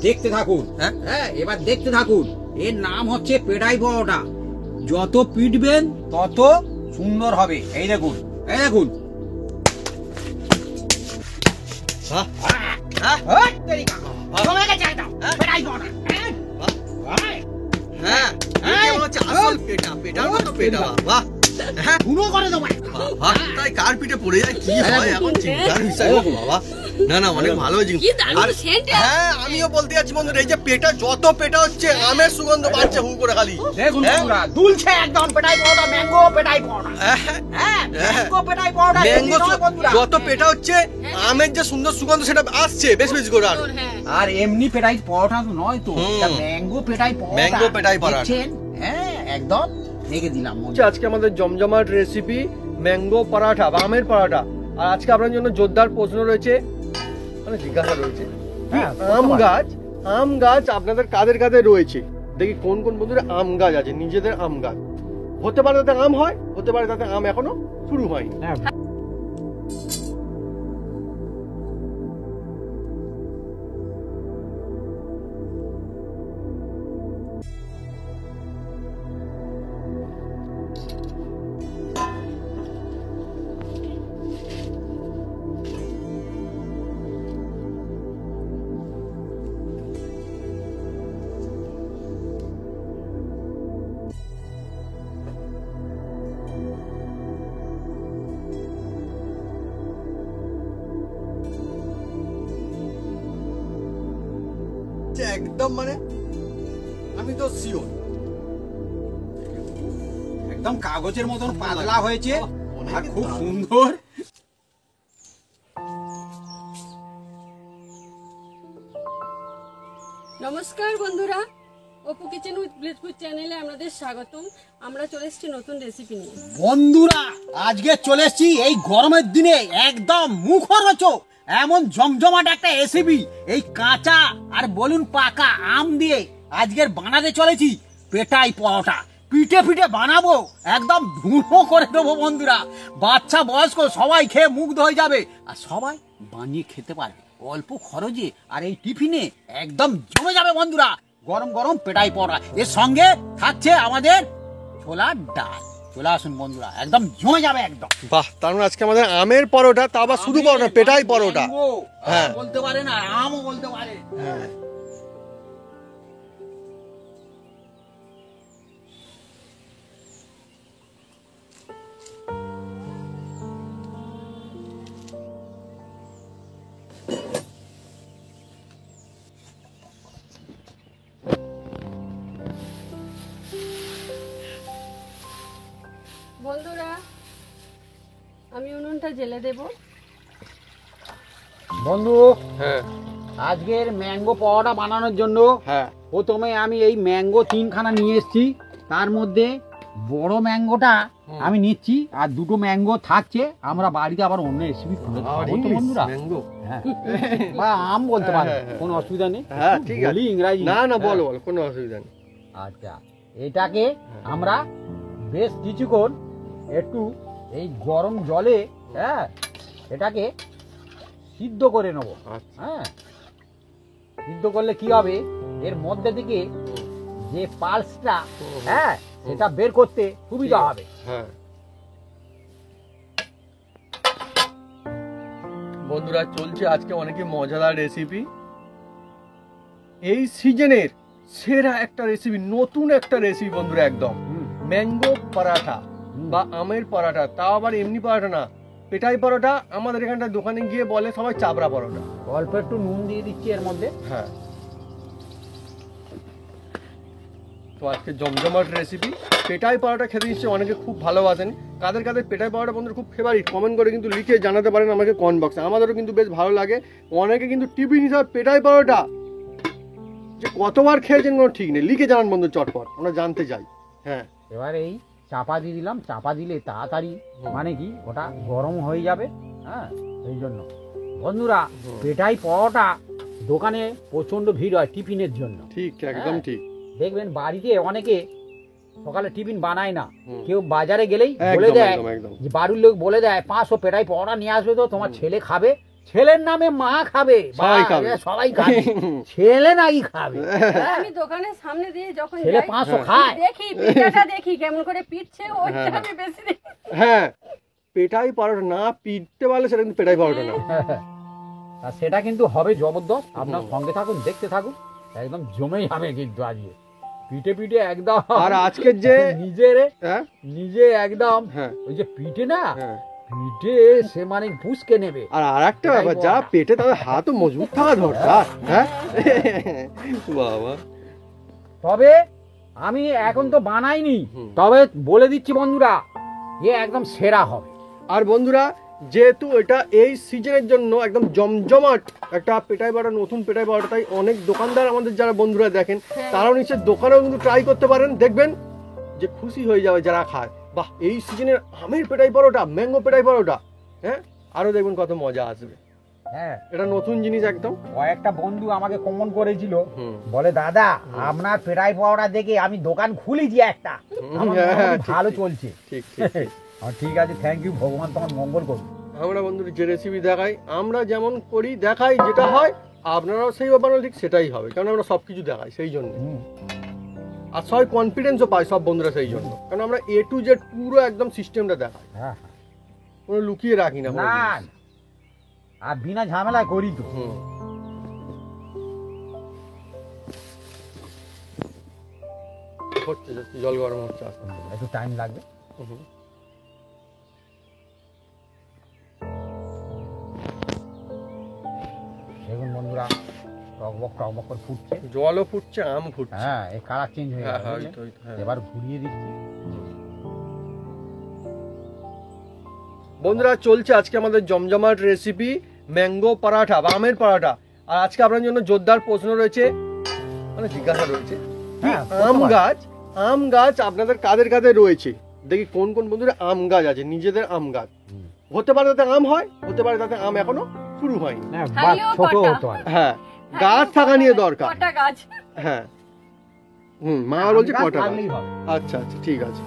দেখতে থাকুন। হ্যাঁ এবার দেখতে থাকুন। এর নাম হচ্ছে পেটাই পরোটা। যত পিটবেন তত সুন্দর হবে। এই দেখুন, এই দেখুন। কার পিঠে পড়ে যায় কি হয় এখন চিন্তার বিষয় বাবা। না না অনেক ভালো হয়েছে। হ্যাঁ আমিও বলতে যাচ্ছি বন্ধুরা, এই যে পেটা যত পেটা হচ্ছে আমের সুগন্ধ বাড়ছে হু করে খালি। দেখুন বন্ধুরা, দুলছে একদম পেটাই পরোটা, ম্যাঙ্গো পেটাই পরোটা। হ্যাঁ ম্যাঙ্গো পেটাই পরোটা। ম্যাঙ্গো যত পেটা হচ্ছে আমের যে সুন্দর সুগন্ধ সেটা আসছে বেশ বেশি করে। আর এমনি পেটাই পরোটা তো নয় তো, এটা ম্যাঙ্গো পেটাই পরোটা। ম্যাঙ্গো পেটাই পরোটা। হ্যাঁ একদম রেখে দিলাম। আজকে আমাদের জমজমাট রেসিপি ম্যাঙ্গো পরাঠা বা আমের পরাঠা। আর আজকে আপনার জন্য জোরদার প্রশ্ন রয়েছে, মানে জিজ্ঞাসা রয়েছে, আম গাছ আপনাদের কাদের কাদের রয়েছে? দেখি কোন কোন বন্ধুরা আম গাছ আছে, নিজেদের আম গাছ। হতে পারে তাতে আম হয়, হতে পারে তাতে আম এখনো শুরু হয়নি। একদম মানে আমি তো শিওর একদম কাগজের মতন পাতলা হয়েছে আর খুব সুন্দর। নমস্কার বন্ধুরা, অপু কিচেন উইথ ব্লেজপুর চ্যানেলে আপনাদের স্বাগতম। আমরা চলে এসেছি নতুন রেসিপি নিয়ে। বন্ধুরা আজকে চলে এসেছি এই গরমের দিনে একদম মুখরোচক এমন জমজমাট একটা রেসিপি। এই কাঁচা আর বলুন পাকা আম দিয়ে আজকের বানাতে চলেছি পেটাই পরোটা। পিঠে পিঠে বানাবো, একদম ধুঁড়ো করে দেবো বন্ধুরা। বাচ্চা বয়স্ক সবাই খেয়ে মুগ্ধ হয়ে যাবে আর সবাই বানিয়ে খেতে পারবে অল্প খরচে। আর এই টিফিনে একদম জমে যাবে বন্ধুরা গরম গরম পেটাই পরোটা। এর সঙ্গে থাকছে আমাদের ছোলার ডাল। চলে আসুন বন্ধুরা, একদম জমে যাবে একদম। বাহ, তার মানে আজকে আমাদের আমের পরোটা, তা আবার শুধু পরোটা, পেটাই পরোটা। হ্যাঁ বলতে পারেন আর আমও বলতে পারে। হ্যাঁ বন্ধুরা আমি উনুনটা জ্বেলে দেব। বন্ধু হ্যাঁ আজকের ম্যাঙ্গো পরোটা বানানোর জন্য হ্যাঁ প্রথমে আমি এই ম্যাঙ্গো 3খানা নিয়ে এসেছি। তার মধ্যে বড় ম্যাঙ্গোটা আমি নিচ্ছি আর দুটো ম্যাঙ্গো থাকছে। আমরা বাড়িতে আবার অন্য রেসিপি করে বন্ধুরা। ম্যাঙ্গো বা আম বলতে পারে, কোনো অসুবিধা নেই। হ্যাঁ ঠিক আছে, ইংরাজি না না বলো বলো, কোনো অসুবিধা নেই। আচ্ছা এটাকে আমরা বেশ কিছুক্ষণ একটু এই গরম জলে হ্যাঁ এটাকে সিদ্ধ করে নেবো। হ্যাঁ সিদ্ধ করলে কি হবে, এর মধ্যে থেকে যে পালসটা হ্যাঁ সেটা বের করতে সুবিধা হবে। হ্যাঁ বন্ধুরা চলছে আজকে অনেকে মজাদার রেসিপি, এই সিজনের সেরা একটা রেসিপি, নতুন একটা রেসিপি বন্ধুরা। একদম ম্যাঙ্গো পরাঠা বা আমের পরাঠা, তাও আবার এমনি পরাঠা না, পেটাই পরোটা। আমাদের এখানটা দোকানে গিয়ে বলে সবাই চাবড়া পরোটা। অল্প একটু নুন দিয়ে দিচ্ছি এর মধ্যে। হ্যাঁ তো আজকে জমজমাট রেসিপি পেটাই পরোটা খেতে নিশ্চয়ই অনেকে খুব ভালোবাসেন। কাদের কাদের পেটাই পরোটা বন্ধুরা খুব ফেভারিট, কমেন্ট করে কিন্তু লিখে জানাতে পারেন আমাকে কমেন্ট বক্সে। আমাদেরও কিন্তু বেশ ভালো লাগে। অনেকে কিন্তু টিফিন হিসাবে পেটাই পরোটা যে কতবার খেয়েছেন কোনো ঠিক নেই, লিখে জানান বন্ধু চটপট, আমরা জানতে চাই। হ্যাঁ এবার এই চাপা দিয়ে দিলাম। চাপা দিলে তাড়াতাড়ি মানে কি ওটা গরম হয়ে যাবে। হ্যাঁ এই জন্য বন্ধুরা পেটাই পরোটা দোকানে প্রচন্ড ভিড় হয় টিফিনের জন্য। ঠিক একদম ঠিক। দেখবেন বাড়িতে অনেকে সকালে টিফিন বানায় না, কেউ বাজারে গেলেই বলে দেয় যে বাড়ির লোক বলে দেয় 500 পেটাই পরোটা নিয়ে আসবে তো তোমার ছেলে খাবে, ছেলের নামে মা খাবে, সবাই খাবে। সবাই খাবে, ছেলে নাকি খাবে। আমি দোকানের সামনে দিয়ে যখন ছেলে যাই, 500 খায়। দেখি পিঠাটা দেখি কেমন করে পিটছে, ওইটা আমি বেশি দেখি। হ্যাঁ, পেটাই পরোটা না পিটতে পারলে সেটা কিন্তু পেটাই পরোটা না। আর সেটা কিন্তু হবে জবরদস্ত। আপনার সঙ্গে থাকুন, দেখতে থাকুন, একদম জমেই হবে কিন্তু আজকে পিঠে পিঠে একদম। আর আজকের যে হ্যাঁ নিজে একদম হ্যাঁ ওই যে পিঠে না, হ্যাঁ পিঠে সে মানে পুষকে নেবে। আর একটা ব্যাপার, যা পেটে তাদের হাতও মজবুত থাকা দরকার। হ্যাঁ বাবা, তবে আমি এখন তো বানাইনি, তবে বলে দিচ্ছি বন্ধুরা, এ একদম সেরা হবে। আর বন্ধুরা, যেহেতু এটা এই সিজনের জন্য একদম জমজমাট একটা পেটাই পরোটা, নতুন পেটাই পরোটা, তাই অনেক দোকানদার আমাদের যারা বন্ধুরা দেখেন তারাও নিশ্চয় দোকানেও কিন্তু ট্রাই করতে পারেন, দেখবেন যে খুশি হয়ে যাবে যারা খায়। বাহ, এই সিজনের আমের পেটাই পরোটা, ম্যাঙ্গো পেটাই পরোটা, হ্যাঁ আরো দেখবেন কত মজা আসবে। হ্যাঁ, এটা নতুন জিনিস একদম। কয়েকটা বন্ধু আমাকে কমেন্ট করেছিল, বলে দাদা আপনার পেটাই পাওয়াটা দেখে আমি দোকান খুলেছি একটা, আমার হ্যাঁ, মোটামুটি ভালো চলছে। ঠিক ঠিক ঠিক। ঠিক আছে, থ্যাংক ইউ, ভগবান তোমার মঙ্গল করুন। আমরা বন্ধুরা যে রেসিপি দেখাই, আমরা যেমন করি দেখাই, যেটা হয় আপনারাও সেইভাবে বানালে ঠিক সেটাই হবে, কারণ আমরা সবকিছু দেখাই সেই জন্য। আর সবাই কনফিডেন্সও পায় সব বন্ধুরা সেই জন্য, কারণ আমরা A to Z পুরো একদম সিস্টেমটা দেখাই, হ্যাঁ, কোনো লুকিয়ে রাখি না কোনো না জিনিস। আর বিনা ঝামেলায় করি তো। হচ্ছে যাচ্ছে, জল গরম হচ্ছে আস্তে আস্তে। একটু টাইম লাগবে। হুম। দেখুন বন্ধুরা, টকবক টকবক করে ফুটছে। জলও ফুটছে, আম ফুটছে। হ্যাঁ, এই কালার চেঞ্জ হয়ে হ্যাঁ গেল, হ্যাঁ, বুঝলে? ওই তো, হ্যাঁ। এবার ঘুরিয়ে দিচ্ছি। বন্ধুরা, চলছে আজকে আমাদের জমজমাট রেসিপি ম্যাঙ্গো পরাঠা বা আমের পরাঠা। আর আজকে আপনার জন্য জোরদার প্রশ্ন রয়েছে, মানে জিজ্ঞাসা রয়েছে, হ্যাঁ, আম গাছ আপনাদের কাদের কাদের রয়েছে? দেখি কোন কোন বন্ধুরা আম গাছ আছে, নিজেদের আম গাছ। হতে পারে তাতে আম হয়, হতে পারে তাতে আম এখনো শুরু হয়নি। হ্যাঁ, বা খালিও ছোট কটা। হতে পারে। হ্যাঁ, গাছ থাকা নিয়ে দরকার। কটা গাছ? হ্যাঁ, মা বলছে আম গাছ কটা গাছ। থাকলেই হবে। আচ্ছা আচ্ছা, ঠিক আছে।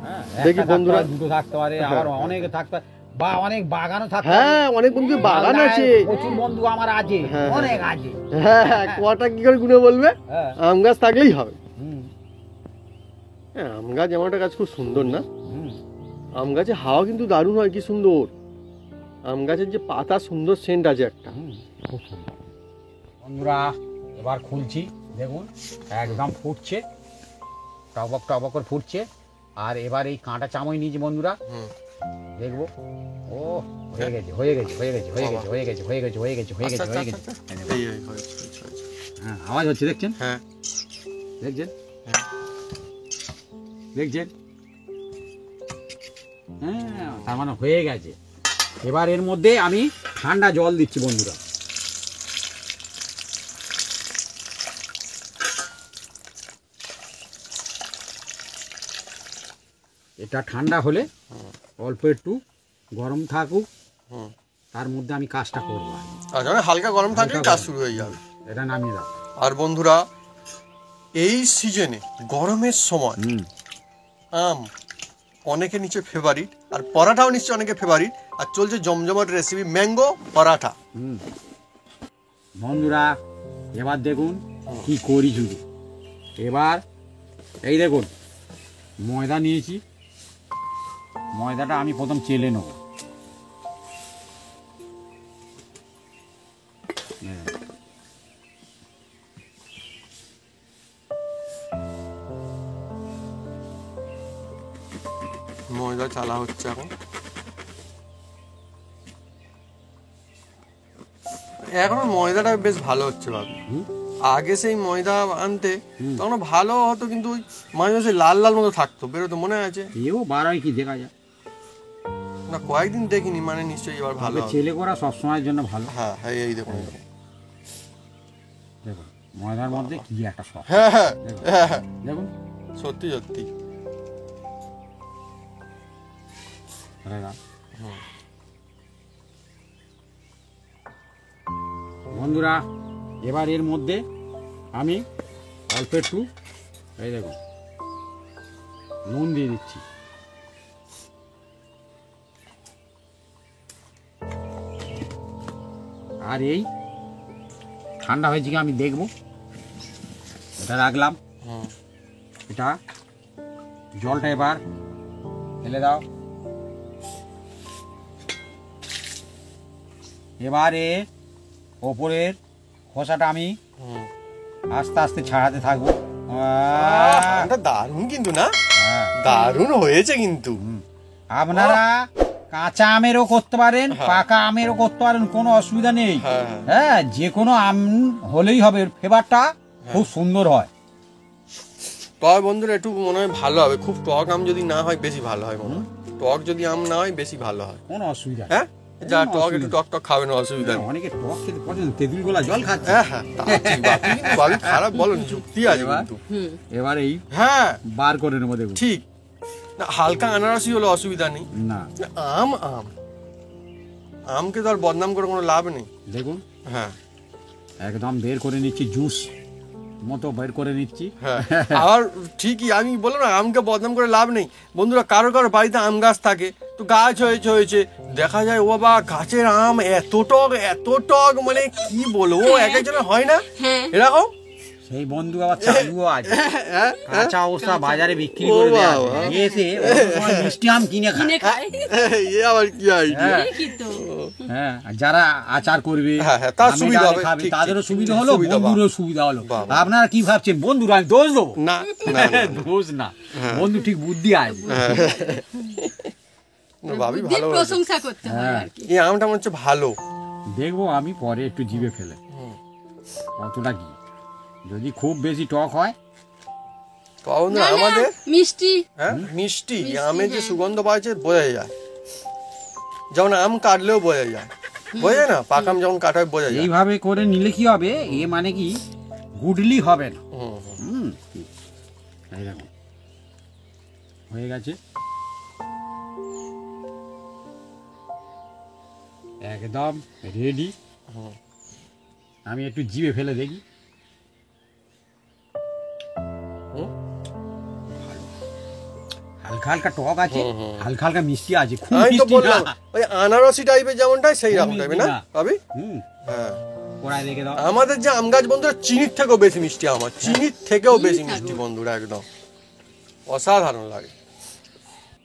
হ্যাঁ, দেখি একটা বন্ধুরা। থাকতে পারে, দুটো থাকতে পারে, হ্যাঁ, আবার হ্যাঁ। অনেকে থাকতে পারে, বা অনেক বাগানও থাকতে পারে। হ্যাঁ, অনেক বন্ধু বাগান মালদায় আছে। প্রচুর বন্ধু আমার আছে, হ্যাঁ, অনেক আছে। হ্যাঁ, কটা কি করে গুনে বলবে? হ্যাঁ, আম গাছ থাকলেই হবে। হুম, হ্যাঁ, আম গাছ এমন একটা গাছ, খুব সুন্দর না? হুম। আম গাছে হাওয়া কিন্তু দারুণ হয়, কি সুন্দর। আম গাছের যে পাতা, সুন্দর সেন্ট আছে একটা। খুব সুন্দর। বন্ধুরা, এবার খুলছি, দেখুন একদম ফুটছে, টবক টবক করে ফুটছে। আর এবার এই কাঁটা চামচ নিয়েছি বন্ধুরা, দেখবো। ও হয়ে গেছে, হয়ে গেছে, হয়ে গেছে, হয়ে গেছে, হয়ে গেছে, হয়ে গেছে, হয়ে গেছে, হয়ে গেছে, হয়ে গেছে। হ্যাঁ, আওয়াজ হচ্ছে, দেখছেন? হ্যাঁ, দেখছেন? দেখছেন? হ্যাঁ, তার মানে হয়ে গেছে। এবার এর মধ্যে আমি ঠান্ডা জল দিচ্ছি বন্ধুরা। এটা ঠান্ডা হলে অল্প একটু গরম থাকুক, তার মধ্যে আমি কাজটা করবো। আচ্ছা, হালকা গরম থাকলে হালকা কাজ গরম। শুরু হয়ে যাবে। এটা নামিয়ে দাও। আর বন্ধুরা, এই সিজনে গরমের সময় আম অনেকে নিশ্চয় ফেভারিট, আর পরাঠাও নিশ্চয় অনেকে ফেভারিট। আর চলছে জমজমাট রেসিপি ম্যাঙ্গো পরাঠা। বন্ধুরা, এবার দেখুন কি করি শুধু। এবার এই দেখুন, ময়দা নিয়েছি, ময়দাটা আমি প্রথম চেলে নেব। ময়দা চালা হচ্ছে এখন। এখন ময়দাটা বেশ ভালো হচ্ছে ভাবি। আগে সেই ময়দা আনতে তখন ভালো হতো, কিন্তু ওই মাঝে মাঝে লাল লাল মতো থাকতো, বেরোতো, মনে আছে? এও বাড়াই কি দেখা যায় না, কয়েকদিন দেখিনি, মানে নিশ্চয়ই এবার ভালো হবে। ছেলে করা সবসময়ের জন্য ভালো। হ্যাঁ হ্যাঁ, এই দেখুন, এই দেখুন। দেখুন ময়দার মধ্যে কি একটা সব। হ্যাঁ হ্যাঁ হ্যাঁ হ্যাঁ, দেখুন সত্যি সত্যি। বন্ধুরা, এবার এর মধ্যে আমি অল্প একটু এই দেখুন নুন দিয়ে দিচ্ছি। আর এই ঠান্ডা হয়েছে কি আমি দেখবো। এটা রাখলাম, এটা জলটা এবার ফেলে দাও। এবারে ওপরের খোসাটা আমি আস্তে আস্তে ছাড়াতে থাকবো। এটা দারুণ কিন্তু না, হ্যাঁ, দারুণ হয়েছে কিন্তু। আপনারা কাঁচা আমেরও করতে পারেন, পাকা আমেরও করতে পারেন, কোনো অসুবিধা নেই। হ্যাঁ, যে কোনো আম হলেই হবে, ফ্লেভারটা খুব সুন্দর হয়। তবে বন্ধুরা একটু মনে হয় ভালো হবে, খুব টক আম যদি না হয় বেশি ভালো হয় মনে হয়। টক যদি আম না হয় বেশি ভালো হয়। কোনো অসুবিধা নেই। হ্যাঁ, যা টক একটু টক টক খাবে না, অসুবিধা নেই। অনেকে টক খেতে পছন্দ, তেঁতুল গোলা জল খাচ্ছে। হ্যাঁ হ্যাঁ, তা ঠিক, বাপি কিন্তু বাপি খারাপ বলেন, যুক্তি আছে কিন্তু। এবার এই হ্যাঁ বার করে নেবো, দেখুন। ঠিক না, হালকা আনারসি হলে অসুবিধা নেই। না, আম আম আমকে তো আর বদনাম করে কোনো লাভ নেই। দেখুন হ্যাঁ একদম বের করে নিচ্ছি, জুস মতো বের করে নিচ্ছি। হ্যাঁ, আর ঠিকই আমি বললাম না, আমকে বদনাম করে লাভ নেই। বন্ধুরা, কারো কারো বাড়িতে আম গাছ থাকে, তো গাছ হয়েছে দেখা যায় ও বাবা গাছের আম এত টক, মানে কি বলবো, এক একজনের হয় না এরকম। সেই বন্ধু আবার চালুও আছে, কাঁচা অবস্থা বাজারে বিক্রি করে দেয়, এসে মিষ্টি আম কিনে খায়। এ আবার কি আইডিয়া। হ্যাঁ, আর যারা আচার করবে, তার আমি সুবিধা ডালে হবে, খাবে, ঠিক, তাদেরও ঠিক, সুবিধা ঠিক, হলো, সুবিধা, বন্ধুরও সুবিধা হলো। বাহ। আপনারা কি ভাবছেন বন্ধুরা আমি দোষ দেবো? না না, না, দোষ না, বন্ধু ঠিক বুদ্ধি আছে। না, ভাবি ভালো হয়েছে। প্রশংসা করতে হয় আর কি। এই আমটা মনে হচ্ছে ভালো। দেখবো আমি পরে একটু জিভে ফেলে কতটা কি, যদি খুব বেশি টক হয়। তো বন্ধুরা, আমাদের মিষ্টি, হ্যাঁ মিষ্টি আমের যে সুগন্ধ পাচ্ছে বোঝা যায়, যেমন আম কাটলেও বোঝা যায়, বোঝা যায় না, পাকা আম যেমন কাটা হয় বোঝা যায়। এইভাবে করে নিলে কি হবে, এ মানে কি গুডলি হবে না। এই দেখুন হয়ে গেছে, একদম রেডি। আমি একটু জিভে ফেলে দেখি। হালকা হালকা টক আছে, হালকা হালকা মিষ্টি আছে, খুব আমি তো মিষ্টি বললাম না। ওই আনারসি টাইপের যেমনটাই সেই রকম খুব টাইপের মিষ্টি না না। ভাবি। হুম, হ্যাঁ, কড়াই রেখে দাও। আমাদের যে আম গাছ বন্ধুরা চিনির থেকেও বেশি মিষ্টি, আমার চিনির থেকেও বেশি মিষ্টি বন্ধুরা, একদম অসাধারণ লাগে।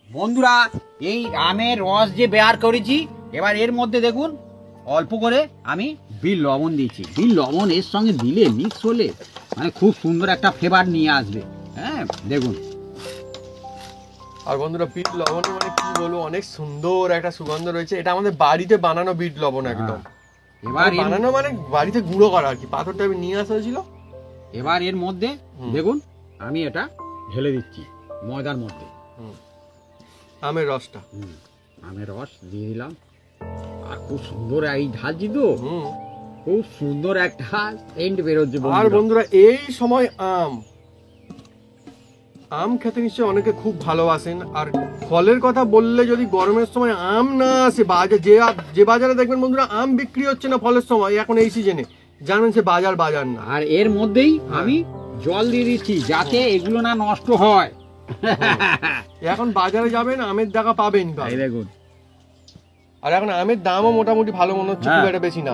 বন্ধুরা, এই আমের রস যে বের করেছি, এবার এর মধ্যে দেখুন অল্প করে আমি বিট লবণ দিয়েছি। বিট লবণ এর সঙ্গে দিলে, মিক্স হলে মানে খুব সুন্দর একটা ফ্লেভার নিয়ে আসবে। হ্যাঁ দেখুন, আর বন্ধুরা বিট লবণ মানে কি বলবো, অনেক সুন্দর একটা সুগন্ধ রয়েছে। এটা আমাদের বাড়িতে বানানো বিট লবণ একদম। এবার বানানো মানে বাড়িতে গুঁড়ো করা আর কি, পাথরটা আমি নিয়ে আসা হয়েছিল। এবার এর মধ্যে দেখুন আমি এটা ঢেলে দিচ্ছি ময়দার মধ্যে। আমের রসটা, আমের রস দিয়ে দিলাম, আর খুব সুন্দর এই ঢালছি তো, খুব সুন্দর একটা সেন্ট বেরোচ্ছে। আর বন্ধুরা এই সময় আম খেতে নিশ্চয়ই অনেকে খুব ভালোবাসেন। আর ফলের কথা বললে, যদি গরমের সময় আম না আসে, যে বাজারে দেখবেন বন্ধুরা আম বিক্রি হচ্ছে না ফলের সময় এখন এই সিজনে, জানেন সে বাজার না। আর এর মধ্যেই আমি জল দিয়ে দিচ্ছি যাতে এগুলো না নষ্ট হয়। এখন বাজারে যাবেন আমের দেখা পাবেন। দেখুন, আর এখন আমের দামও মোটামুটি ভালো মনে হচ্ছে, খুব একটা বেশি না।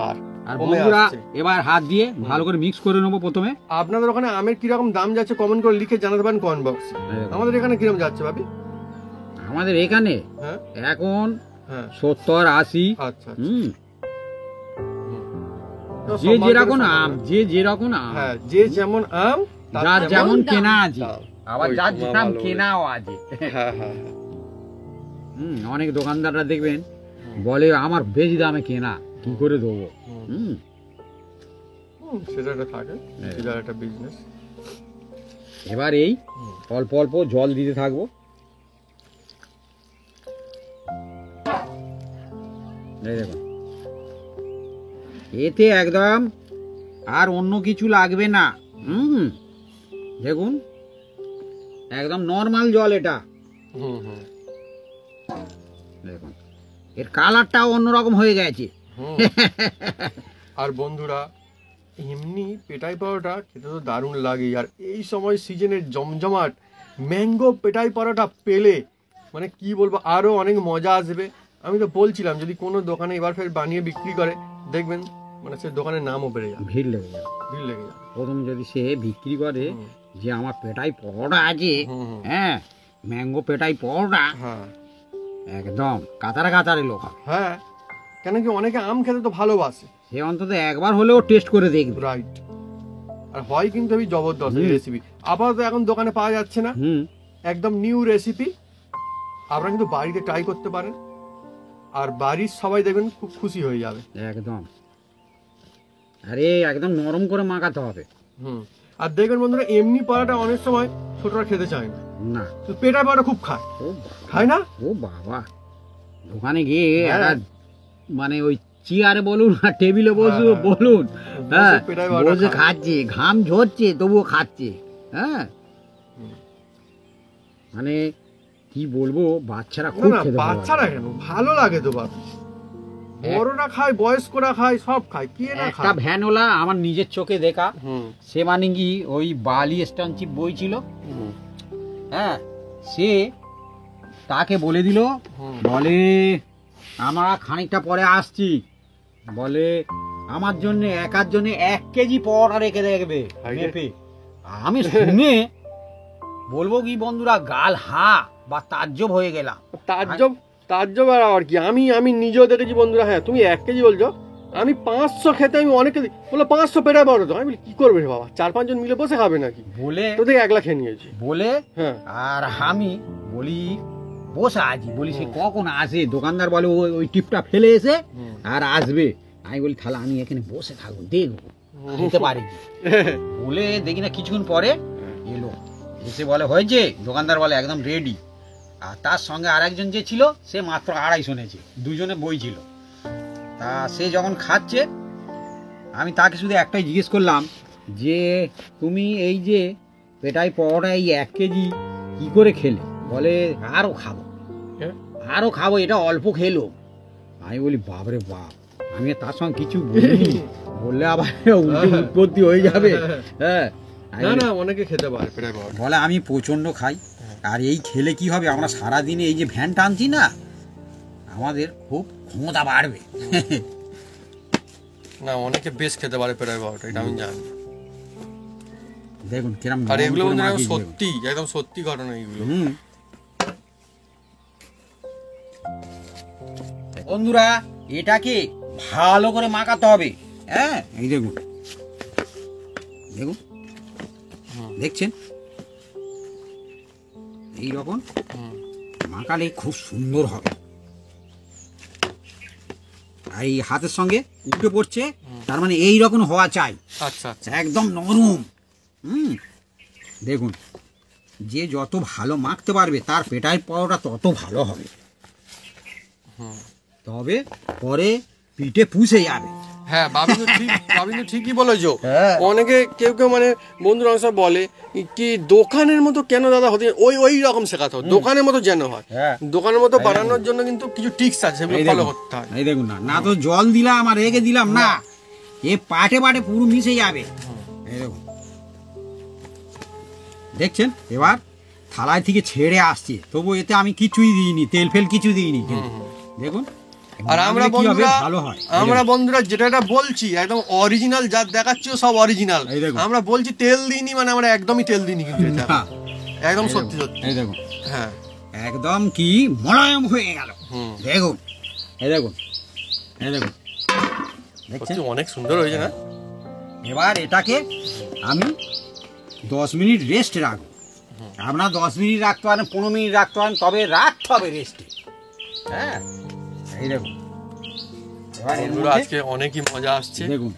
আর বন্ধুরা এবার হাত দিয়ে ভালো করে মিক্স করে নেবো প্রথমে। আপনাদের ওখানে আমের কিরকম দাম যাচ্ছে কমেন্ট করে লিখে জানাতে পারেন কমেন্ট বক্সে। আমাদের এখানে কিরকম যাচ্ছে ভাবি? আমাদের এখানে এখন 70-80। আচ্ছা, যে যেরকম আম, যে যেরকম আম, হ্যাঁ যে যেমন আম যার যেমন কেনা আছে, আবার যার যেরকম কেনাও আছে। অনেক দোকানদাররা দেখবেন বলে আমার বেশি দামে কেনা, কি করে দেবো। সেটা থাকে, সেটা একটা বিজনেস। এবার এই অল্প অল্প জল দিতে থাকবো। দেখুন, এতে একদম আর অন্য কিছু লাগবে না। দেখুন একদম নর্মাল জল এটা। দেখুন এর কালারটাও অন্যরকম হয়ে গেছে। আর বন্ধুরা এমনি পেটাই পরোটা খেতে তো দারুণ লাগে। আর এই সময় সিজনের জমজমাট ম্যাঙ্গো পেটাই পরোটা পেলে মানে কি বলবো, আরো অনেক মজা আসবে। আমি তো বলছিলাম যদি কোনো দোকানে এবার ফের বানিয়ে বিক্রি করে, দেখবেন মানে সে দোকানের নামও বেড়ে যাবে, ভিড় লেগে যাবে। ভিড় লেগে যাবে। প্রথম যদি সে বিক্রি করে যে আমার পেটাই পরোটা আছে, হ্যাঁ ম্যাঙ্গো পেটাই পরোটা, হ্যাঁ একদম কাতারে কাতারে লোক হবে। হ্যাঁ, কেন কি অনেকে আম খেতে তো ভালোবাসে, সে অন্তত একবার হলেও টেস্ট করে দেখবে। রাইট। আর হয় কিন্তু আমি জবরদস্ত এই রেসিপি, আপাতত এখন দোকানে পাওয়া যাচ্ছে না, একদম নিউ রেসিপি। আপনারা কিন্তু বাড়িতে ট্রাই করতে পারেন, আর বাড়ির সবাই দেখবেন খুব খুশি হয়ে যাবে একদম। আরে একদম নরম করে মাখাতে হবে। আর দেখবেন বন্ধুরা, এমনি পরোটা অনেক সময় ছোটরা খেতে চায় না, না তো পেটাই পরোটা খুব খায়, ও খায় না? ও বাবা, দোকানে গিয়ে মানে ওই চেয়ারে বলুন আর টেবিলে বলুন, হ্যাঁ বসে খাচ্ছে, ঘাম ঝরছে তবুও খাচ্ছে। হ্যাঁ মানে কি বলবো, বাচ্চারা খুব খেতে বাচ্চারা কেন ভালো লাগে তো বাবা, বড়রা খায়, বয়স্করা খায়, সব খায়, কে না খায়। একটা ভ্যানওয়ালা আমার নিজের চোখে দেখা, সে মানে কি ওই বালি স্টানচিপ বই ছিল, হ্যাঁ সে তাকে বলে দিল, বলে আমরা খানিকটা পরে আসছি, বলে আমার জন্য একার জন্য 1 কেজি পরোটা রেখে দেখবে মেপে। আমি শুনে বলবো কি বন্ধুরা, গাল হা বা তাজ্জব হয়ে গেলাম। তাজ্জব আর কি, আমি নিজেও দেখেছি বন্ধুরা। হ্যাঁ তুমি 1 কেজি বলছো, আমি 500 খেতে আমি অনেক কেজি বলে 500 পেটাই বড় তো। আমি বলি কি করবে রে বাবা, 4-5 জন মিলে বসে খাবে নাকি বলে, তো দেখে 1 লাখ খেয়ে নিয়েছি বলে। হ্যাঁ আর আমি বলি বসে আছি, বলি সে কখন আসে, দোকানদার বলে ওই টিপটা ফেলে এসে আর আসবে। আমি বলি তাহলে আমি এখানে বসে থাকবো, দেখবো খেতে পারি বলে। দেখি না কিছুক্ষণ পরে এলো, এসে বলে হয়েছে, দোকানদার বলে একদম রেডি। আর তার সঙ্গে আরেকজন যে ছিল সে মাত্র 250 নিয়েছে, দুজনে বই ছিল। তা সে যখন খাচ্ছে, আমি তাকে শুধু একটাই জিজ্ঞেস করলাম যে তুমি এই যে পেটাই পরোটা এই 1 কেজি কি করে খেলে? বলে আরো খাবো, এটা অল্প খেলো। আমি বলি বাপরে বাপ, আমি তার সঙ্গে কিছু বলিনি, বললে আবার উৎপত্তি হয়ে যাবে। হ্যাঁ না অনেকে খেতে পারে পেটাই পরোটা, বলে আমি প্রচন্ড খাই, আর এই খেলে কি হবে, আমরা সারাদিনে এই যে ভ্যান টানছি না, আমাদের খুব ক্ষমতা বাড়বে। না অনেকে বেশ খেতে পারে পেটাই পরোটা, এটা আমি জানি। দেখুন কিরম, আর এগুলো সত্যি, একদম সত্যি ঘটনা এগুলো। বন্ধুরা এটাকে ভালো করে মাখাতে হবে। হ্যাঁ এই দেখুন, দেখুন দেখছেন, এইরকম মাখালে খুব সুন্দর হবে। আর এই হাতের সঙ্গে উঠে পড়ছে, তার মানে এইরকম হওয়া চাই। আচ্ছা আচ্ছা, একদম নরম। দেখুন, যে যত ভালো মাখতে পারবে তার পেটাই পরোটা তত ভালো হবে, তবে পরে পিঠে পুষে যাবে। হ্যাঁ বাবিন্দু ঠিকই বলেছো। অনেকে কেউ মানে বন্ধুরা সব বলে কি দোকানের মতো কেন দাদা হতে, ওই রকম শেখাতে হবে, দোকানের মতো যেন হয়। দোকানের মতো বানানোর জন্য কিন্তু কিছু টিপস আছে, সেগুলো ফলো করতে হয়। এই দেখুন না তো জল দিলাম আর রেখে দিলাম না, এ পাটে পুরো মিশে যাবে। এই দেখুন, দেখছেন এবার থালায় থেকে ছেড়ে আসছে, তবু এতে আমি কিছুই দিইনি, তেল ফেল কিছু দিইনি। দেখুন, আর আমরা বন্ধুরা যেটা বলছি একদম অরিজিনাল, যা দেখাচ্ছি সব অরিজিনাল। আমরা বলছি তেল দিইনি, মানে আমরা একদমই তেল দিইনি, কিন্তু একদম সত্যি সত্যি। এই দেখুন, হ্যাঁ একদম কি মোলায়েম হয়ে গেল। দেখুন, এই দেখুন, এই দেখুন, দেখছেন অনেক সুন্দর হয়েছে না। এবার এটাকে আমি 10 মিনিট রেস্ট রাখবো। আপনারা 10 মিনিট রাখতে পারেন, 15 মিনিট রাখতে পারেন, তবে রাখতে হবে রেস্টে। হ্যাঁ এই দেখুন, আজকে অনেকই মজা আসছে। দেখুন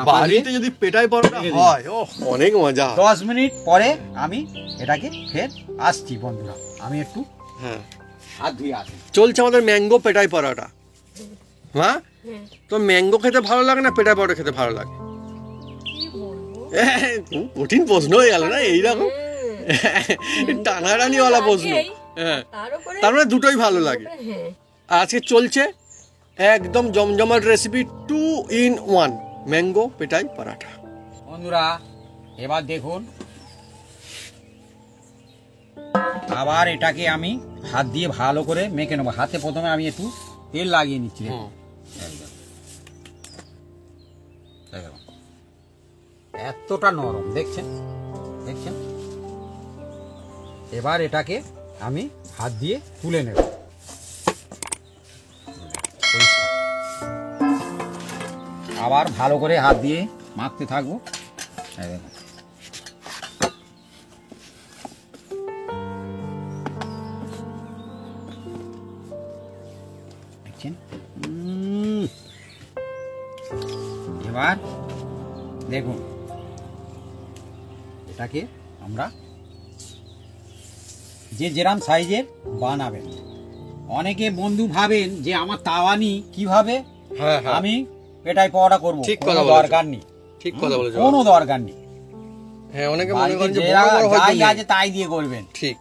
বাড়িতে যদি পেটাই পরোটা হয়, অনেক মজা। 10 মিনিট পরে আমি এটাকে ফের আসছি বন্ধুরা, আমি একটু হাত ধুয়ে আসি। চলছে আমাদের ম্যাঙ্গো পেটাই পরোটা। হ্যাঁ, তো ম্যাঙ্গো খেতে ভালো লাগে না পেটাই পরোটা খেতে ভালো লাগে? কঠিন প্রশ্ন হয়ে গেল না এইরকম, টানাটানিওয়ালা প্রশ্ন। হ্যাঁ, তার মানে দুটোই ভালো লাগে। আজকে চলছে একদম জমজমাট রেসিপি 2 in 1 ম্যাঙ্গো পেটাই পরোটা। বন্ধুরা এবার দেখুন, আবার এটাকে আমি হাত দিয়ে ভালো করে মেখে নেবো। হাতে প্রথমে আমি একটু তেল লাগিয়ে নিচ্ছি। দেখুন এতটা নরম, দেখছেন দেখছেন। এবার এটাকে আমি হাত দিয়ে তুলে নেব। পরিষ্কার। আবার ভালো করে হাত দিয়ে মাখতে থাকবো। এই দেখুন। দেখছেন? এবার দেখুন এটাকে আমরা যে যেরাম সাইজের বানাবেন। অনেকে বন্ধু ভাবেন যে আমার তাওয়ানি কিভাবে হ্যাঁ হ্যাঁ আমি পেটাই পাওয়াটা করবো, ঠিক কোনো কথা বলেছো। দরকার নেই, ঠিক কথা বলেছো। কোনো দরকার নেই। হ্যাঁ অনেকে মনে বাড়িতে করেন যে যেরা বড় বড় হয়তো যাই নেই। আছে তাই দিয়ে করবেন, ঠিক।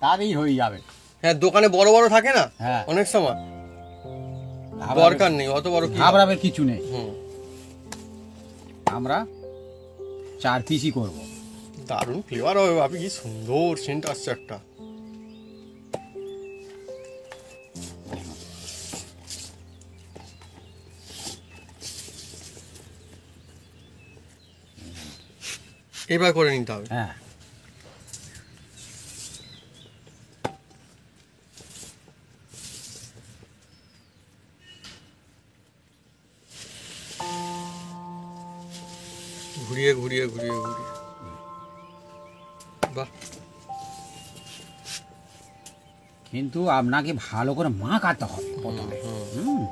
তাতেই হয়ে যাবে। হ্যাঁ দোকানে বড় বড় থাকে না হ্যাঁ, অনেক সময়, ঘাবড়াবেন- দরকার নেই অত বড় কি। ঘাবড়াবের কিছু নেই। হুম, আমরা 4 পিসই করব। দারুণ ফ্লেভার হবে ভাবি, কি সুন্দর সেন্ট আসছে একটা। এবার করে নিতে হবে। হ্যাঁ, ঘুরিয়ে ঘুরিয়ে ঘুরিয়ে ঘুরিয়ে, বাহ। কিন্তু আপনাকে ভালো করে মাখাতে হবে প্রথমে। হুম।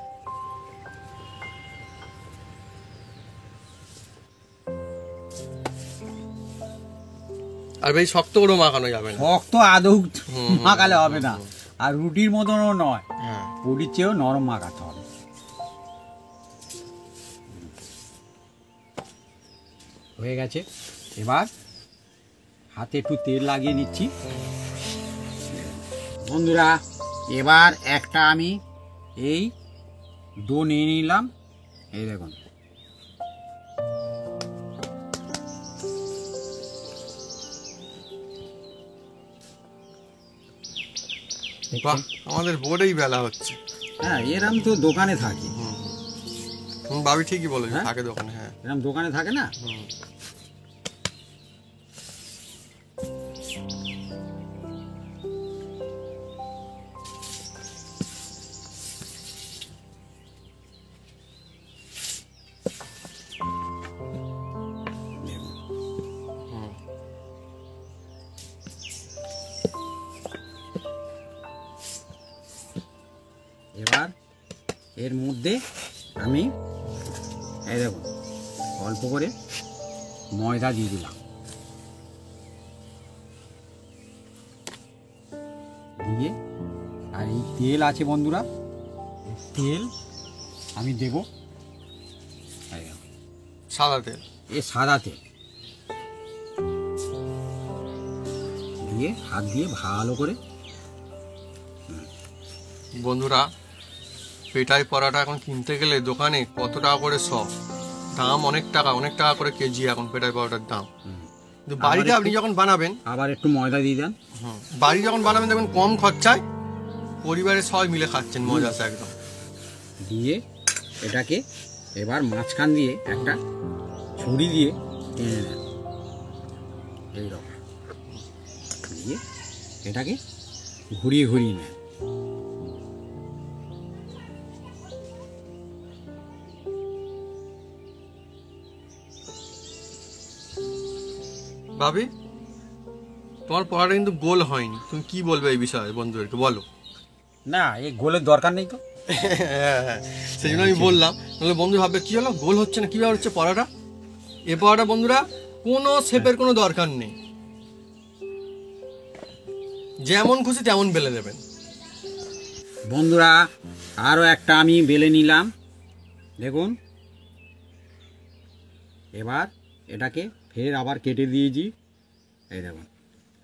আর বেশি শক্ত করে মাখানো যাবে না। শক্ত আদৌ হুম, মাখালে হবে না, আর রুটির মতনও নয়, হ্যাঁ রুটির চেয়েও নরম মাখাতে হবে। হয়ে গেছে। এবার হাতে একটু তেল লাগিয়ে নিচ্ছি বন্ধুরা। এবার একটা আমি এই ডো নিয়ে নিলাম, এই দেখুন। বাহ, আমাদের বোর্ডেই বেলা হচ্ছে। হ্যাঁ, এরম তো দোকানে থাকি। ভাবি ঠিকই বলেছে, হ্যাঁ? থাকে দোকানে। হ্যাঁ এরম দোকানে থাকে না। হুম। এবার এর মধ্যে আমি এই দেখুন অল্প করে ময়দা দিয়ে দিলাম, দিয়ে আর এই তেল আছে বন্ধুরা, এই তেল আমি দেব। এই দেখুন, সাদা তেল। এ সাদা তেল দিয়ে হাত দিয়ে ভালো করে। বন্ধুরা পেটাই পরাটা এখন কিনতে গেলে দোকানে কত টাকা করে দাম, অনেক টাকা করে কেজি এখন পেটাই পরাটার দাম। কিন্তু বাড়িতে আপনি যখন বানাবেন, আবার একটু ময়দা দিয়ে দেন। বাড়ি যখন বানাবেন দেখবেন কম খরচায় পরিবারের সবাই মিলে খাচ্ছেন, মজা আছে একদম। দিয়ে এটাকে এবার মাঝখান দিয়ে একটা ছুরি দিয়ে টেনে নেন, এইরকম দিয়ে এটাকে ঘুরিয়ে ঘুরিয়ে নেন। ভাবি তোমার পড়াটা কিন্তু গোল হয়নি, তুমি কি বলবে এই বিষয়ে বন্ধুদেরকে বলো। না, এই গোলের দরকার নেই তো। সেই জন্য আমি বললাম, নাহলে বন্ধু ভাববে কি হলো গোল হচ্ছে না, কিভাবে হচ্ছে পড়াটা। এ পড়াটা বন্ধুরা কোনো শেপের কোনো দরকার নেই, যেমন খুশি তেমন বেলে দেবেন। বন্ধুরা আরও একটা আমি বেলে নিলাম, দেখুন। এবার এটাকে ফের আবার কেটে দিয়েছি, এই দেখুন।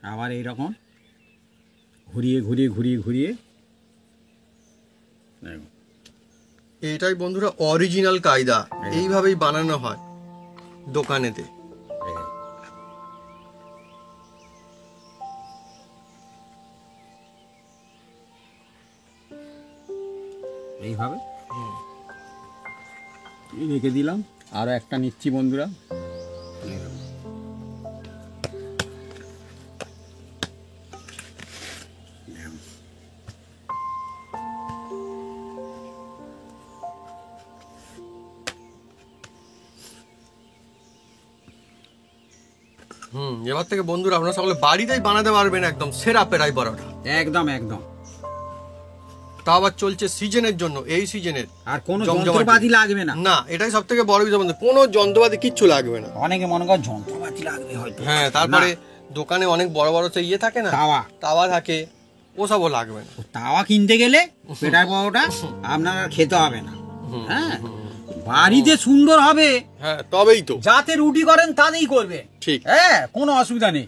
আবার এইরকম ঘুরিয়ে ঘুরিয়ে ঘুরিয়ে ঘুরিয়ে দেখুন। এইটাই বন্ধুরা অরিজিনাল কায়দা, এইভাবেই বানানো হয় দোকানেতে। এই দেখুন। এইভাবে রেখে দিলাম। আরো একটা নিচ্ছি বন্ধুরা। এবার থেকে বন্ধুরা আপনারা সকলে বাড়িতেই বানাতে পারবেন একদম সেরা পেটাই পরোটা। একদম একদম। তা আবার চলছে সিজনের জন্য, এই সিজনের। আর কোনো যন্ত্রপাতি লাগবে না। না, এটাই সব থেকে বড় বিষয় বন্ধু, কোনো যন্ত্রপাতি কিচ্ছু লাগবে না। অনেকে মনে করে যন্ত্রপাতি লাগবে হয়তো। হ্যাঁ, তারপরে দোকানে অনেক বড় বড় তো ইয়ে থাকে না, তাওয়া থাকে, ওসবও লাগবে না। তাওয়া কিনতে গেলে পেটাই পরোটা আপনার আর খেতে হবে না। হ্যাঁ, বাড়িতে সুন্দর হবে। হ্যাঁ, তবেই তো। যাতে রুটি করেন তাতেই করবে। ঠিক। হ্যাঁ, কোনো অসুবিধা নেই।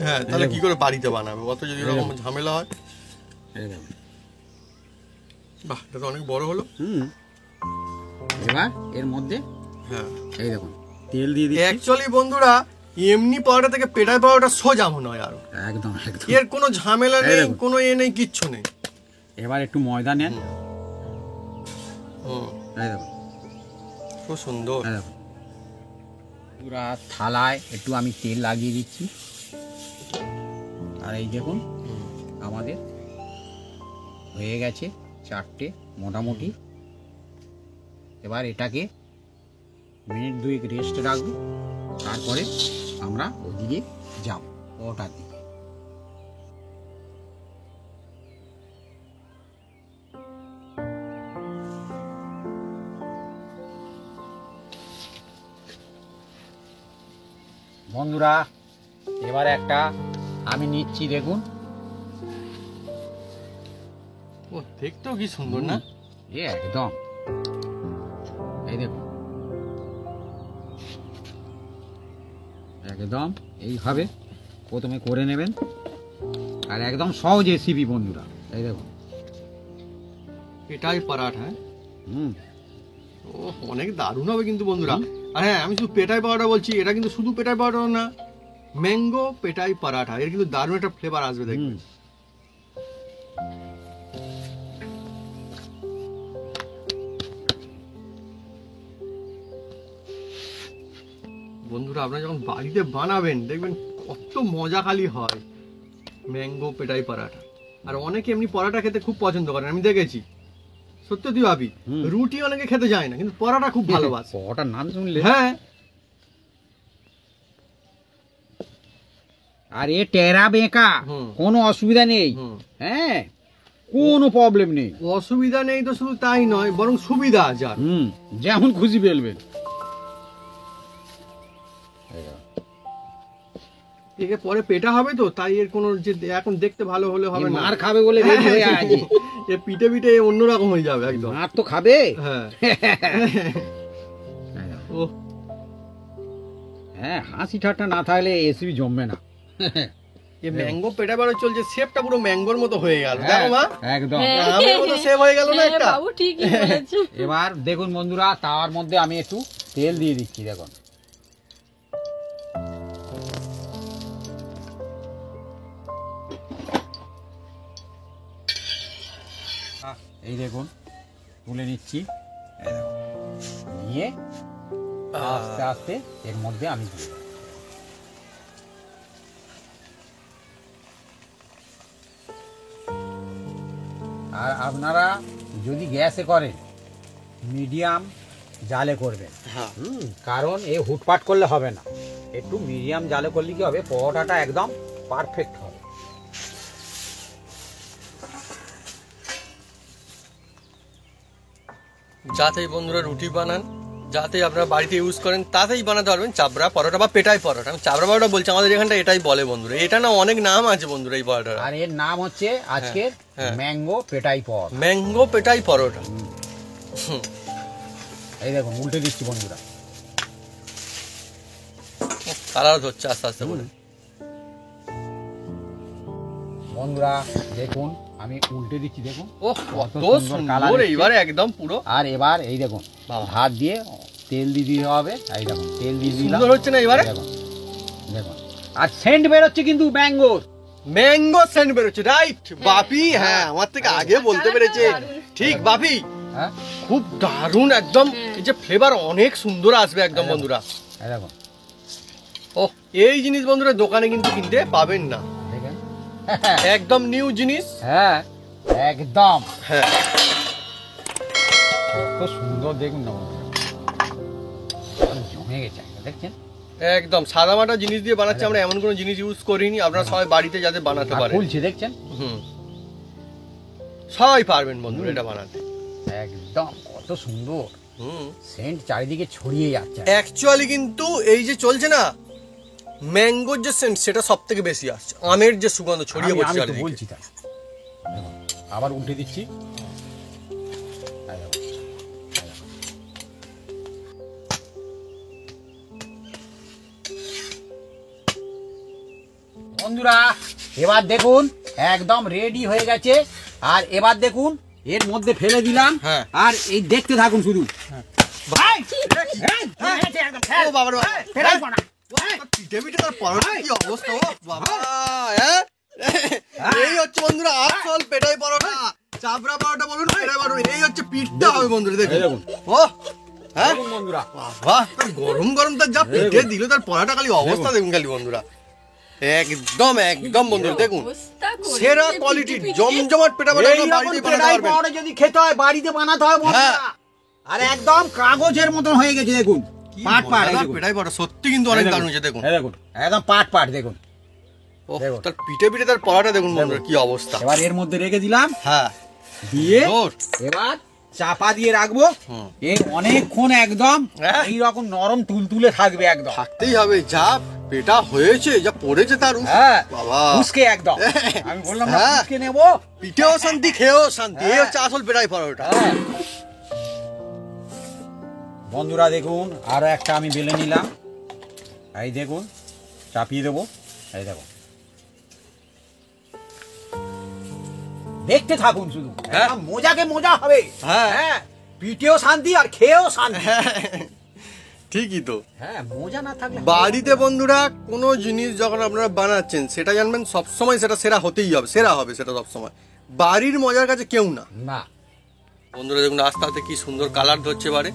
হ্যাঁ, তাহলে কি করে বাড়িতে বানাবে, অত যদি এরকম ঝামেলা হয়। বাহ, এটা তো অনেক বড় হলো। এবার এর মধ্যে হ্যাঁ এই দেখুন তেল দিয়ে দিচ্ছি। অ্যাকচুয়ালি বন্ধুরা এমনি পরোটা থেকে পেটাই পরোটা সোজা মনে হয় আর একদম একদম। এর কোনো ঝামেলা নেই, কোনো এ নেই, কিচ্ছু নেই। এবার একটু ময়দা নেন। এই দেখুন খুব সুন্দর। এই দেখুন পুরা থালায় একটু আমি তেল লাগিয়ে দিচ্ছি। আর এই দেখুন আমাদের হয়ে গেছে 4টে মোটামুটি। এবার এটাকে মিনিট 2 রেস্ট রাখবো, তারপরে আমরা ওদিকে যাব ওটার দিকে। বন্ধুরা এবার একটা আমি নিচ্ছি, দেখুন। ও দেখতেও কি সুন্দর না? একদম। এই দেখুন একদম এইভাবে প্রথমে করে নেবেন। আর একদম সহজ রেসিপি বন্ধুরা। এই দেখুন পেটাই পরাঠা। ও অনেক দারুণ হবে কিন্তু বন্ধুরা। আর হ্যাঁ, আমি শুধু পেটাই পরোটা বলছি, এটা কিন্তু শুধু পেটাই পরোটা না, ম্যাঙ্গো পেটাই পরাঠা। এর কিন্তু দারুণ একটা ফ্লেভার আসবে দেখবেন। বন্ধুরা আপনারা যখন বাড়িতে বানাবেন দেখবেন কত মজা খালি হয় ম্যাঙ্গো পেটাই পরাঠা। আর অনেকে এমনি পরাঠা খেতে খুব পছন্দ করেন, আমি দেখেছি। সত্যি ভাবি, রুটি অনেকে খেতে যায় না, কিন্তু পরাঠা খুব ভালোবাসে। পরোটার নাম শুনলে হ্যাঁ। আর এ টেরা বেঁকা, কোনো অসুবিধা নেই। হ্যাঁ, কোনো প্রবলেম নেই। অসুবিধা নেই তো শুধু তাই নয়, বরং সুবিধা আছে। যেমন খুশি বেলবেন। একে পরে পেটা হবে তো, তাই এর কোনো যে এখন দেখতে ভালো হলে হবে না, মার খাবে বলে রেডি হয়ে আছে। এ পিঠে পিঠে অন্যরকম হয়ে যাবে একদম। মার তো খাবে। হ্যাঁ। ও হ্যাঁ, হাসি ঠাট্টা না থাকলে রেসিপি জমবে না। এই ম্যাঙ্গো পেটা বারো চলছে, শেপটা পুরো ম্যাঙ্গোর মতো হয়ে গেল। দেখো মা, একদম আমের মতো শেপ হয়ে গেল না একটা? বাবু ঠিকই বলেছো। এবার দেখুন বন্ধুরা, তার মধ্যে আমি একটু তেল দিয়ে দিচ্ছি। দেখুন এই দেখুন তুলে নিচ্ছি। নিয়ে আস্তে আস্তে এর মধ্যে আমি দিই। আর আপনারা যদি গ্যাসে করেন মিডিয়াম জালে করবেন। কারণ এ হুটপাট করলে হবে না, একটু মিডিয়াম জালে করলে কি হবে, পরোটাটা একদম পারফেক্ট হবে। যাতেই বন্ধুরা রুটি বানান, যাতেই আপনারা বাড়িতে ইউজ করেন, তাতেই বানাতে পারবেন চাবড়া পরোটা বা পেটাই পরোটা। আমি চাবড়া পরোটা বলছি, আমাদের এখানটা এটাই বলে বন্ধুরা। এটা না অনেক নাম আছে বন্ধুরা এই পরোটার। আর এর নাম হচ্ছে আজকের ম্যাঙ্গো পেটাই পরোটা। ম্যাঙ্গো পেটাই পরোটা। এই দেখুন উল্টে দিচ্ছি বন্ধুরা। কালার হচ্ছে আস্তে আস্তে করে। বন্ধুরা দেখুন আমি উল্টে দিচ্ছি, দেখুন ওহ কত সুন্দর এইবারে একদম পুরো। আর এবার এই দেখুন হাত দিয়ে তেল দিয়ে দিতে হবে। এই দেখুন তেল দিয়ে দিলাম, সুন্দর হচ্ছে না এবারে? দেখুন দেখুন, আর সেন্ট বেরোচ্ছে কিন্তু ম্যাঙ্গোর। ম্যাঙ্গো সেন্ট বেরোচ্ছে, রাইট বাপি। হ্যাঁ, আমার থেকে আগে বলতে পেরেছে। ঠিক বাপি, হ্যাঁ খুব দারুণ একদম, এই যে ফ্লেভার অনেক সুন্দর আসবে একদম বন্ধুরা। এই দেখুন ও এই জিনিস বন্ধুরা দোকানে কিন্তু কিনতে পাবেন না, দেখেন একদম নিউ জিনিস। হ্যাঁ একদম হ্যাঁ কত সুন্দর দেখুন না বন্ধুরা, জমে গেছে দেখছেন। একদম সাদামাটা জিনিস দিয়ে বানাচ্ছি আমরা, এমন কোনো জিনিস ইউজ করিনি, আপনারা সবাই বাড়িতে যাতে বানাতে পারেন। বলছি দেখছেন, সবাই পারবেন বন্ধুরা এটা বানাতে। একদম কত সুন্দর সেন্ট চারিদিকে ছড়িয়ে যাচ্ছে। অ্যাকচুয়ালি কিন্তু এই যে চলছে না ম্যাঙ্গোর যে সেন্ট, সেটা সব থেকে বেশি আসছে, আমের যে সুগন্ধ ছড়িয়ে পড়ছে আমি তো চারিদিকে। বলছি তাই, আবার উল্টে দিচ্ছি। বন্ধুরা এবার দেখুন একদম রেডি হয়ে গেছে, আর এবার দেখুন এর মধ্যে ফেলে দিলাম। হ্যাঁ। আর এই দেখতে থাকুন শুধু। ভাই ও বাবার বাবা, পিঠে পিঠে তার পরোটা কি অবস্থা, ও বাবা, হ্যাঁ? এই হচ্ছে বন্ধুরা আসল পেটাই পরোটা, চাপড়া পরোটা বলুন, পেটাই পরোটা, এই হচ্ছে পিঠটা হবে বন্ধুরা, দেখুন। ও হ্যাঁ বন্ধুরা বাবা, গরম গরম তার যা পিঠে দিল, তার পরোটা খালি অবস্থা দেখুন খালি বন্ধুরা, একদম একদম বন্ধুরা দেখুন সেরা কোয়ালিটির জমজমাট পেটা পরোটা একদম বাড়িতে বানাতে পারবেন। যদি খেতে হয় বাড়িতে বানাতে হয় বন্ধুরা। হ্যাঁ। আর একদম কাগজের মতন হয়ে গেছে দেখুন, পাট পাট এই মজাদার দেখুন। পেটাই পরোটা সত্যি কিন্তু অনেক দারুণ হয়েছে দেখুন। এই দেখুন একদম পাট পাট দেখুন। ও দেখুন। তার পিঠে পিঠে তার পরোটা দেখুন বন্ধুরা কি অবস্থা। এবার এর মধ্যে রেখে দিলাম, হ্যাঁ দিয়ে জোর। এবার চাপা দিয়ে রাখবো। এর অনেকক্ষণ একদম হ্যাঁ। এই রকম নরম তুলতুলে থাকবে একদম। থাকতেই হবে, যা পেটা হয়েছে যা পড়েছে তার উফ, হ্যাঁ বাবা উস্কে একদম। আমি বললাম না হ্যাঁ। উস্কে নেবো। পিঠেও শান্তি খেয়েও শান্তি, এই হচ্ছে আসল পেটাই পরোটা। হ্যাঁ। বন্ধুরা দেখুন আরো একটা আমি বেলে নিলাম, এই দেখুন চাপিয়ে দেবো, এই দেখুন দেখতে থাকুন শুধু, হ্যাঁ। একদম মজাকে মজা হবে। হ্যাঁ। হ্যাঁ পিঠেও শান্তি আর খেয়েও শান্তি। ঠিকই তো। হ্যাঁ মজা না থাকলে বাড়িতে বন্ধুরা কোনো জিনিস যখন আপনারা বানাচ্ছেন সেটা জানবেন সবসময় সেটা সেরা হতেই হবে, সেরা হবে সেটা সবসময়, বাড়ির মজার কাছে কেউ না। না। বন্ধুরা দেখুন আস্তে আস্তে কি সুন্দর কালার ধরছে এবারে,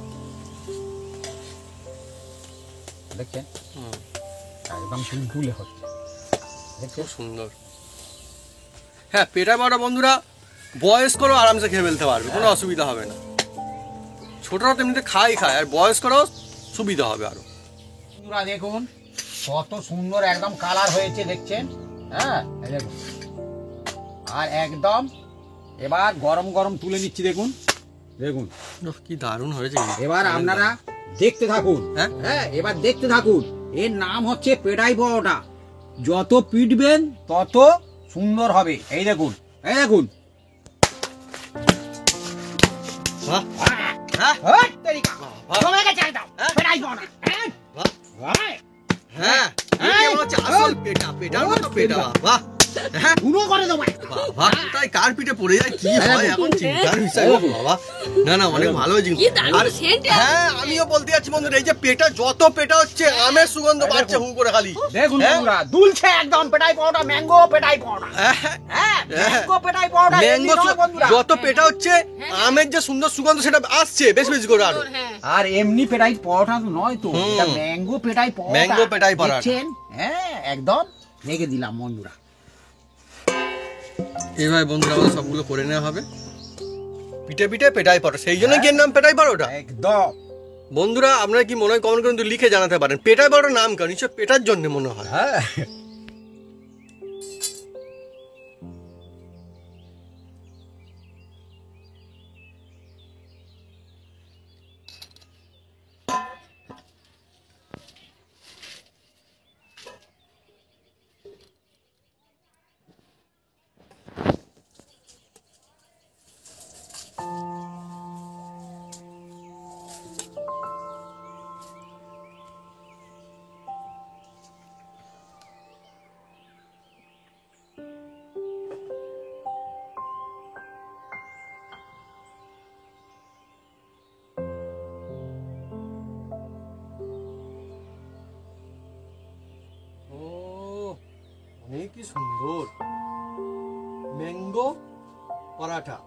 দেখছেন একদম তুলতুলে হচ্ছে, খুব দেখছেন। সুন্দর। হ্যাঁ পেটাই পরোটা বন্ধুরা বয়স্করাও আরামসে খেয়ে ফেলতে পারবে, কোনো অসুবিধা হবে না, ছোটরা তো এমনিতে খায় আর বয়স্করাও সুবিধা হবে আরো। বন্ধুরা দেখুন কত সুন্দর একদম কালার হয়েছে দেখছেন। হ্যাঁ এই দেখুন, আর একদম এবার গরম গরম তুলে নিচ্ছি দেখুন, দেখুন কি দারুণ হয়েছে। এবার আপনারা দেখতে থাকুন। হ্যাঁ? হ্যাঁ এবার দেখতে থাকুন, এর নাম হচ্ছে পেটাই পরোটা, যত পিটবেন তত সুন্দর হবে। এই দেখুন, এই দেখুন। বাহ, হ্যাঁ হ্যাঁ, তেরিকা। বাহ। জমে গেছে একদম, পেটাই পরোটা। হ্যাঁ, বাহ, হ্যাঁ, হ্যাঁ এই কেমন হচ্ছে আসল পেটা, পেটার মতো পেটা, বাহ, হ্যাঁ গুঁড়ো করে দেবো। বাবা, তাই কার পিঠে পড়ে যায় কি হয় এখন চিন্তার বিষয় গো বাবা। না না অনেক ভালো হয়েছে কি দারুণ আর scent। হ্যাঁ আমিও বলতে যাচ্ছি বন্ধুরা, এই যে পেটা যত পেটা হচ্ছে আমের সুগন্ধ বাড়ছে হু করে খালি। দেখুন হ্যাঁ? বন্ধুরা দুলছে একদম পেটাই পরোটা, ম্যাঙ্গো পেটাই পরোটা। হ্যাঁ, হ্যাঁ ম্যাঙ্গো পেটাই পরোটা। ম্যাঙ্গো এমনি নয় বন্ধুরা। যত পেটা হচ্ছে আমের যে সুন্দর সুগন্ধ সেটা আসছে বেশ বেশি করে আরো। হ্যাঁ আর এমনি পেটাই পরোটা তো নয় তো, হুম। এটা ম্যাঙ্গো পেটাই পরোটা। ম্যাঙ্গো পেটাই পরোটা। দেখছেন? হ্যাঁ একদম রেখে দিলাম বন্ধুরা। এইভাবে বন্ধুরা আমাদের সবগুলো করে নেওয়া হবে, পিঠে পিঠে পেটাই পরোটা, সেই জন্য কি এর নাম পেটাই পরোটা। একদম। বন্ধুরা আপনারা কি মনে হয় কমেন্ট করে কিন্তু লিখে জানাতে পারেন পেটাই পরোটার নাম কেন, নিশ্চয় পেটার জন্য মনে হয়। হ্যাঁ ও অনেকই সুন্দর, ম্যাঙ্গো পরাঠা,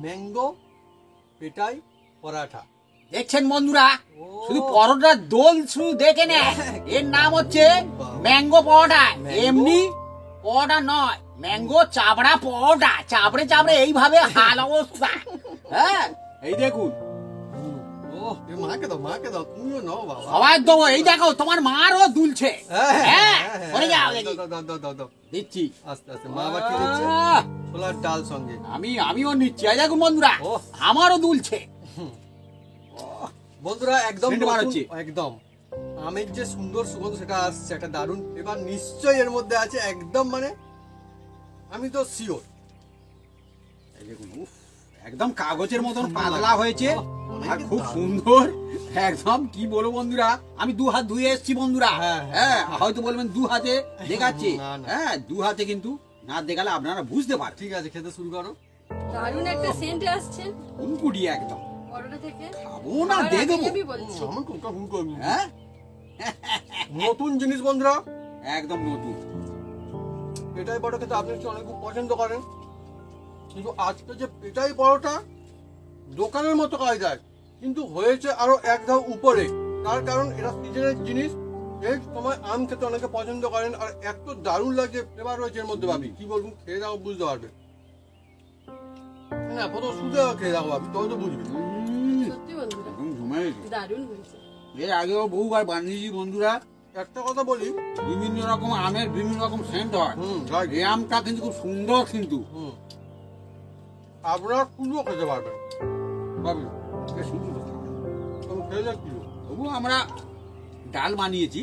ম্যাঙ্গো পেটাই পরাঠা। দেখছেন বন্ধুরা, শুধু পরোটার দোল শুধু দেখে নে, এর নাম হচ্ছে ম্যাঙ্গো পরোটা। এমনি পরোটা নয়, ম্যাঙ্গো চাবড়া পরোটা। চাবড়ে চাবড়ে এইভাবে হাল অবস্থা। হ্যাঁ, এই দেখুন, মাকে দাও, তুমিও নাও বাবা। সবাই দেবো। এই দেখো, তোমার মারও দুলছে। হ্যাঁ, করে যাও দেখি। দাও। দিচ্ছি আস্তে আস্তে। মা আবার কি দিচ্ছে? ছোলার ডাল সঙ্গে। আমিও নিচ্ছি। এই দেখুন বন্ধুরা, আমারও দুলছে। বন্ধুরা একদম সেন্ট বার হচ্ছে। একদম আমের যে সুন্দর সুগন্ধ সেটা আসছে, একটা দারুণ। এবার নিশ্চয়ই এর মধ্যে আছে একদম, মানে আমি তো শিওর। এই দেখুন, উফ, একদম কাগজের মতন পাতলা হয়েছে আর খুব সুন্দর। একদম কি বলবো বন্ধুরা, আমি 2 হাত ধুয়ে এসেছি বন্ধুরা। হ্যাঁ, হ্যাঁ, হয়তো বলবেন 2 হাতে দেখাচ্ছে। না, না। হ্যাঁ, 2 হাতে কিন্তু না দেখালে আপনারা বুঝতে পারছেন। ঠিক আছে, খেতে শুরু করো। দারুণ একটা সেন্ট আসছে কুনকুটি একদম। পরোটা থেকে। খাবো না, খাবার দিয়ে আগেই দেবো। আমি বলছি। আমার কোনটা হুন করবি? হ্যাঁ, নতুন জিনিস বন্ধুরা, একদম নতুন। পেটাই পরোটা খেতে আপনি নিশ্চয়ই অনেক খুব পছন্দ করেন, কিন্তু আজকে যে পেটাই পরোটা দোকানের মতো কাজ যায়, কিন্তু হয়েছে আরো এক ধাপ উপরে। তার কারণ এটা সিজনের জিনিস, এই সময় আম খেতে অনেকে পছন্দ করেন, আর এত দারুণ লাগছে ফ্লেভার রয়েছে এর মধ্যে। ভাবি কি বলবো, খেয়ে দাও বুঝতে পারবে। না প্রথম শুধু খেয়ে দাও ভাবি, তবে তো বুঝবে। সত্যি বন্ধুরা, একদম জমে গেছে। দারুণ হয়েছে। এর আগেও বহুবার বানিয়েছি বন্ধুরা। একটা কথা বলি, বিভিন্ন রকম আমের বিভিন্ন রকম সেন্ট হয়। right. এই আমটা কিন্তু খুব সুন্দর, কিন্তু আপনারা পুরো খেতে পারবেন। পাবেন। বেশ সুন্দর। তবে খেয়ে যাক কি তবু আমরা ডাল বানিয়েছি।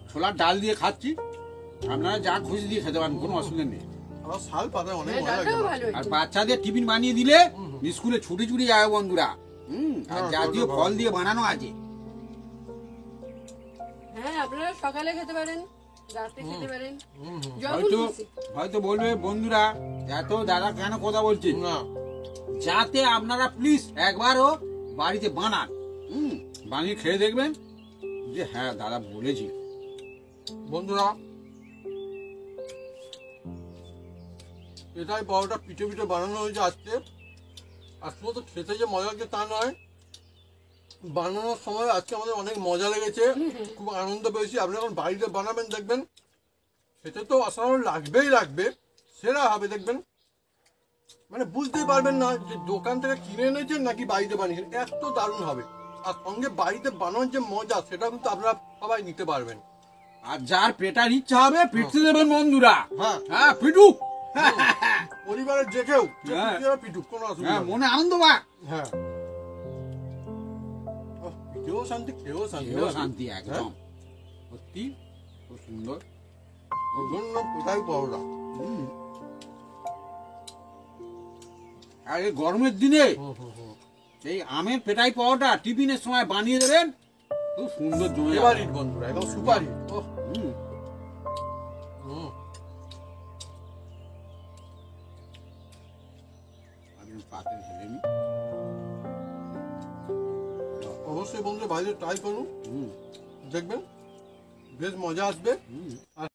ছোলার ডাল দিয়ে খাচ্ছি। আপনারা যা খুশি দিয়ে খেতে পারেন, কোনো অসুবিধা নেই। আমার শাল পাতায় অনেক হ্যাঁ, মজা লাগে। ডালটাও ভালো আর হয়েছে। বাচ্চাদের টিফিন বানিয়ে দিলে স্কুলে ছুটি ছুটি যাবে বন্ধুরা। আর হ্যাঁ, জাতীয় ভালো। ফল দিয়ে বানানো আছে। হ্যাঁ, আপনারা সকালে খেতে পারেন, রাতে খেতে পারেন, যখন হয়তো খুশি। হয়তো বলবে বন্ধুরা, এত দাদা কেন কথা বলছে, না যাতে আপনারা প্লিজ একবারও বাড়িতে বানান। বানিয়ে খেয়ে দেখবেন যে হ্যাঁ দাদা বলেছি। বন্ধুরা, এটাই পরোটা পিঠে পিঠে বানানো হয়েছে আজকে। আর শুধু খেতে যে মজা লাগছে তা নয়, বানানোর সময় আজকে আমাদের অনেক মজা লেগেছে, খুব আনন্দ পেয়েছি। আপনি যখন বাড়িতে বানাবেন দেখবেন খেতে তো অসাধারণ লাগবে, সেরা হবে দেখবেন। মানে বুঝতেই পারবেন না যে দোকান থেকে কিনে এনেছেন নাকি বাড়িতে বানিয়েছেন, এত দারুণ হবে। আর সঙ্গে বাড়িতে বানানোর যে মজা সেটা কিন্তু আপনারা সবাই নিতে পারবেন। আর যার পেটার ইচ্ছা হবে পিটতে দেবেন বন্ধুরা। হ্যাঁ, হ্যাঁ, পিটুক। পরিবারের যে কেউ হ্যাঁ। পিটুক, কোনো অসুবিধা হ্যাঁ, নেই। মনে আনন্দ বা হ্যাঁ, পিঠেও শান্তি, খেয়েও শান্তি। এও শান্তি একদম। সত্যি খুব সুন্দর। ওর জন্য কোথায় পরোটা। আর এই গরমের দিনে এই আমের পেটাই পাওয়াটা টিফিনের সময় বানিয়ে দেবেন, খুব সুন্দর জমে যাবে। ফেভারিট বন্ধুরা, একদম সুপার হিট। হুম। আমি পাতে ঢেলে নিই। অবশ্যই বন্ধুরা বাড়িতে ট্রাই করুন, দেখবেন বেশ মজা আসবে। আর